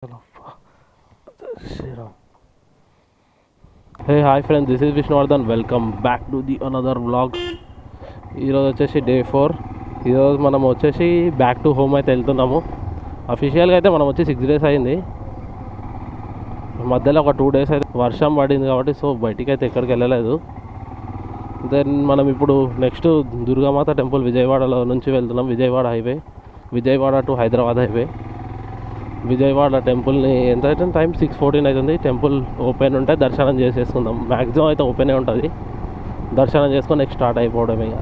Hey, hi friends, this is Vijayawada. Welcome back to the another vlog. ఈరోజు వచ్చేసి day 4. ఈరోజు మనం వచ్చేసి బ్యాక్ టు హోమ్ అయితే వెళ్తున్నాము. అఫీషియల్గా అయితే మనం వచ్చి 6 days అయింది. మధ్యలో ఒక 2 days అయితే వర్షం పడింది కాబట్టి సో బయటికి అయితే ఎక్కడికి వెళ్ళలేదు. దెన్ మనం ఇప్పుడు నెక్స్ట్ దుర్గామాత టెంపుల్ విజయవాడలో నుంచి వెళ్తున్నాం. Vijayawada highway, Vijayawada to Hyderabad highway. Vijayawada టెంపుల్ని ఎంత అయితే టైం 6:14 అవుతుంది. టెంపుల్ ఓపెన్ ఉంటే దర్శనం చేసేసుకుందాం. మ్యాక్సిమం అయితే ఓపెనే ఉంటుంది. దర్శనం చేసుకొని నెక్స్ట్ స్టార్ట్ అయిపోవడం. ఇక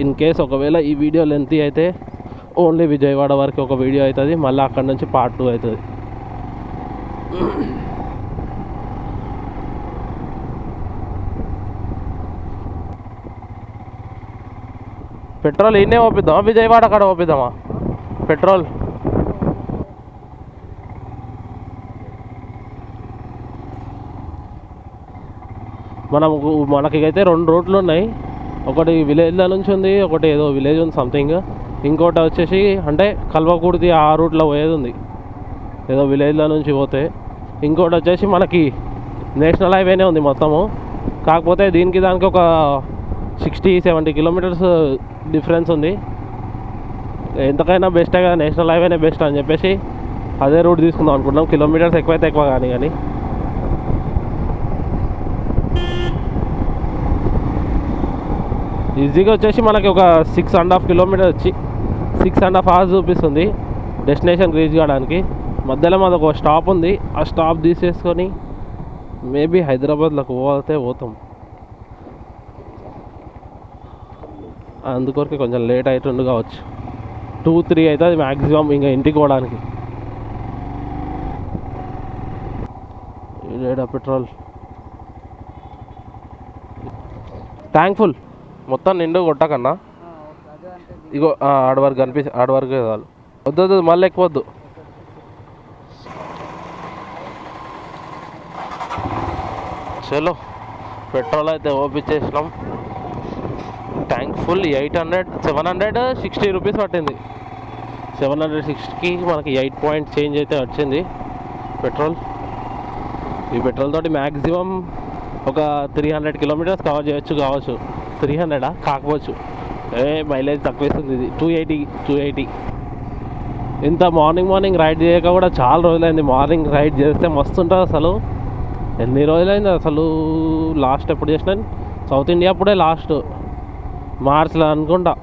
ఇన్ కేస్ ఒకవేళ ఈ వీడియో లెంతీ అయితే ఓన్లీ విజయవాడ వరకు ఒక వీడియో అవుతుంది. మళ్ళీ అక్కడ నుంచి పార్ట్ 2 అవుతుంది. పెట్రోల్ ఇన్నే ఓపిద్దామా విజయవాడ అక్కడ ఓపిద్దామా పెట్రోల్? మనకైతే 2 రూట్లు ఉన్నాయి. ఒకటి విలేజ్ల నుంచి ఉంది, ఒకటి ఏదో విలేజ్ ఉంది సంథింగ్. ఇంకోటి వచ్చేసి అంటే కల్వకుర్తి ఆ రూట్లో పోయేది ఉంది, ఏదో విలేజ్ల నుంచి పోతే. ఇంకోటి వచ్చేసి మనకి నేషనల్ హైవేనే ఉంది మొత్తము. కాకపోతే దీనికి దానికి ఒక 60-70 కిలోమీటర్స్ డిఫరెన్స్ ఉంది. ఎంతకైనా బెస్టే కదా, నేషనల్ హైవేనే బెస్ట్ అని చెప్పేసి అదే రూట్ తీసుకుందాం అనుకుంటున్నాం. కిలోమీటర్స్ ఎక్కువైతే ఎక్కువ కానీ ఈజీగా వచ్చేసి మనకి ఒక 6.5 కిలోమీటర్ వచ్చి 6.5 hours చూపిస్తుంది డెస్టినేషన్ రీచ్ కావడానికి. మధ్యలో మాది ఒక స్టాప్ ఉంది, ఆ స్టాప్ తీసేసుకొని మేబీ హైదరాబాద్లోకి పోతాం. అందుకొరకు కొంచెం లేట్ అవుతుంది కావచ్చు. 2-3 అవుతుంది మ్యాక్సిమం ఇంకా ఇంటికి పోవడానికి. పెట్రోల్ థ్యాంక్ఫుల్ మొత్తం నిండు కొట్టకన్నా. ఇగో ఆడ వరకు ఆడ వరకు చాలు. వద్దు మళ్ళీ ఎక్కువద్దు. చలో పెట్రోల్ అయితే ఓపించేసినాం. ట్యాంక్ ఫుల్ 760 రూపీస్ పట్టింది. 760కి మనకి 8 పాయింట్ చేంజ్ అయితే వచ్చింది పెట్రోల్. ఈ పెట్రోల్ తోటి మ్యాక్సిమం ఒక 300 కిలోమీటర్స్ కవర్ చేయొచ్చు కావచ్చు. 300 కాకపోవచ్చు, మైలేజ్ తక్కువ ఇస్తుంది ఇది. 280. ఇంత మార్నింగ్ రైడ్ చేయక కూడా చాలా రోజులైంది. మార్నింగ్ రైడ్ చేస్తే మస్తు ఉంటుంది అసలు. ఎన్ని రోజులైంది అసలు. లాస్ట్ ఎప్పుడు చేసినాను సౌత్ ఇండియా అప్పుడే, లాస్ట్ మార్చ్లో అనుకుంటా.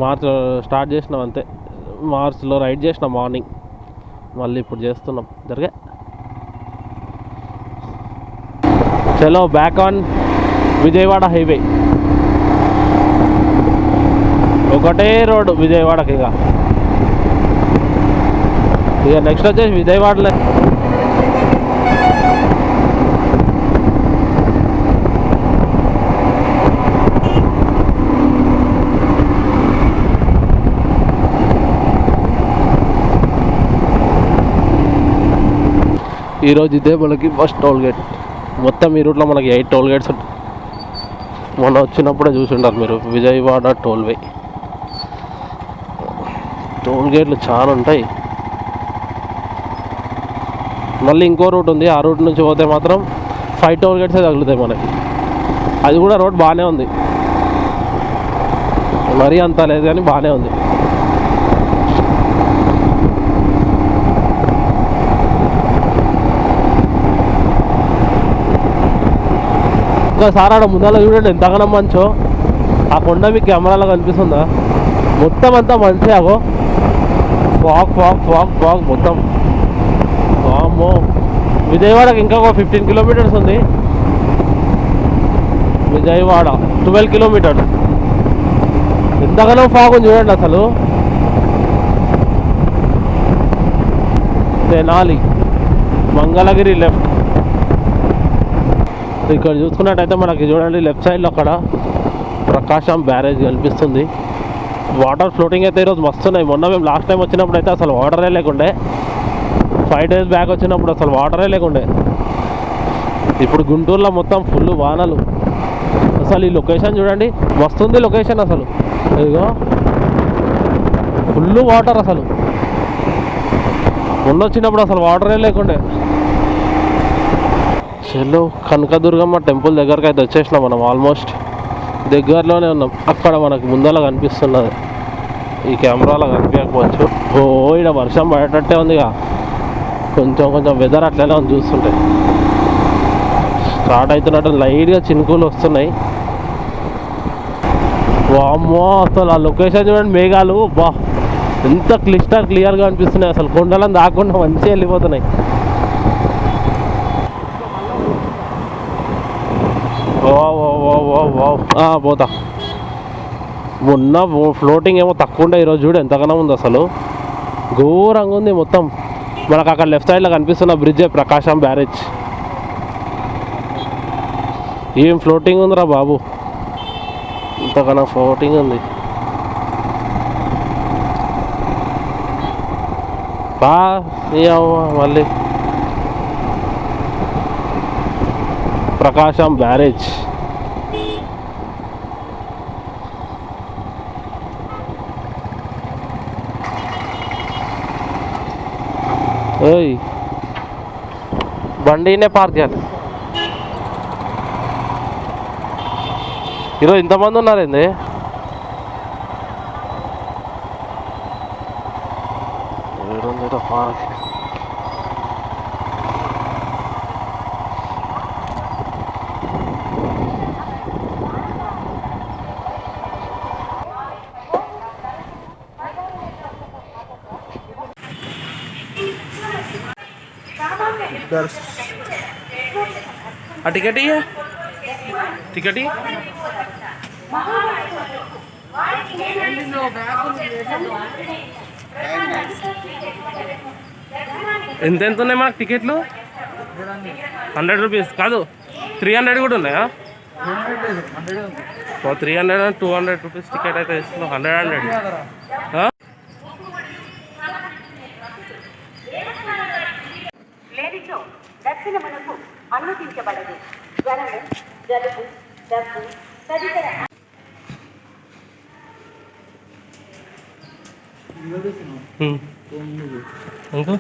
మార్చ్ స్టార్ట్ చేసినాం అంతే. మార్చ్లో రైడ్ చేసినాం మార్నింగ్. మళ్ళీ ఇప్పుడు చేస్తున్నాం జరిగే. చలో బ్యాక్ ఆన్ విజయవాడ హైవే. ఒకటే రోడ్ విజయవాడకి. ఇక నెక్స్ట్ వచ్చేసి విజయవాడలో ఈరోజు ఇదే మనకి ఫస్ట్ టోల్ గేట్. మొత్తం ఈ రూట్లో మనకి 8 టోల్ గేట్స్ ఉంటాయి. మొన్న వచ్చినప్పుడే చూసుంటారు మీరు విజయవాడ టోల్వే. టోల్ గేట్లు చాలా ఉంటాయి. మళ్ళీ ఇంకో రూట్ ఉంది, ఆ రూట్ నుంచి పోతే మాత్రం 5 టోల్ గేట్సే తగులుతాయి మనకి. అది కూడా రోడ్ బాగానే ఉంది, మరీ అంత లేదు కానీ బాగానే ఉంది. ఒకసారి ఆడ ముందర చూడండి ఎంతగానో మంచో. ఆ కొండ మీకు కెమెరాలో కనిపిస్తుందా? మొత్తం అంతా మంచి. అగో ఫాగ్ మొత్తం. వామ్మో, విజయవాడకి ఇంకా ఒక 15 కిలోమీటర్స్ ఉంది. విజయవాడ 12 కిలోమీటర్స్. ఎంతగానో ఫాగ్ ఉంది చూడండి అసలు. తెనాలి, మంగళగిరి లెఫ్ట్. ఇక్కడ చూసుకున్నట్టయితే మనకి చూడండి లెఫ్ట్ సైడ్లో అక్కడ ప్రకాశం బ్యారేజ్ కనిపిస్తుంది. వాటర్ ఫ్లోటింగ్ అయితే ఈరోజు మస్తున్నాయి. మొన్న మేము లాస్ట్ టైం వచ్చినప్పుడు అయితే అసలు వాటరే లేకుండే. 5 days బ్యాక్ వచ్చినప్పుడు అసలు వాటరే లేకుండే. ఇప్పుడు గుంటూరులో మొత్తం ఫుల్ వానలు. సో అసలు ఈ లొకేషన్ చూడండి, మస్తుంది లొకేషన్ అసలు. ఇదిగో ఫుల్ వాటర్ అసలు. మొన్న వచ్చినప్పుడు అసలు వాటరే లేకుండే. చలో కనకదుర్గమ్మ టెంపుల్ దగ్గరకు అయితే వచ్చేసినాం మనం. ఆల్మోస్ట్ దగ్గరలోనే ఉన్నాం. అక్కడ మనకు ముందర కనిపిస్తున్నది, ఈ కెమెరాలో కనిపించకపోవచ్చు. ఓ ఇక్కడ వర్షం పడేటట్టే ఉందిగా, కొంచెం కొంచెం వెదర్ అట్లనే ఉంది చూస్తుంటే. స్టార్ట్ అవుతున్నట్టు లైట్గా చినుకులు వస్తున్నాయి. వామ్మో అసలు ఆ లొకేషన్ చూడండి, మేఘాలు బా ఎంత క్లియర్గా అనిపిస్తున్నాయి. అసలు కొండలను దాకుండా మంచిగా వెళ్ళిపోతున్నాయి. పోతా. మొన్న ఫ్లోటింగ్ ఏమో తక్కువ ఉండే, ఈరోజు చూడు ఎంతగానో ఉంది అసలు. ఘోరంగా ఉంది మొత్తం. మనకు అక్కడ లెఫ్ట్ సైడ్లో కనిపిస్తున్న బ్రిడ్జే ప్రకాశం బ్యారేజ్. ఏం ఫ్లోటింగ్ ఉందిరా బాబు, ఇంతకన్నా ఫ్లోటింగ్ ఉంది. మళ్ళీ ప్రకాశం బ్యారేజ్. ఓయ్ బండినే పార్క్ చేయాలి. ఈరోజు ఇంతమంది ఉన్నారేంది? పార్క్ टिकट ही है, टिकट ही ఎంత ఉన్నాయి మాకు టికెట్లు? 100 రూపీస్ కాదు, 300 కూడా ఉన్నాయా? 300 అండ్ 200 రూపీస్ టికెట్ అయితే ఇస్తున్నాం. 100 దర్శనమునకు అనుమతించబడదు. జ్వరము, జలుబు, దగ్గు తదితర ఇంకా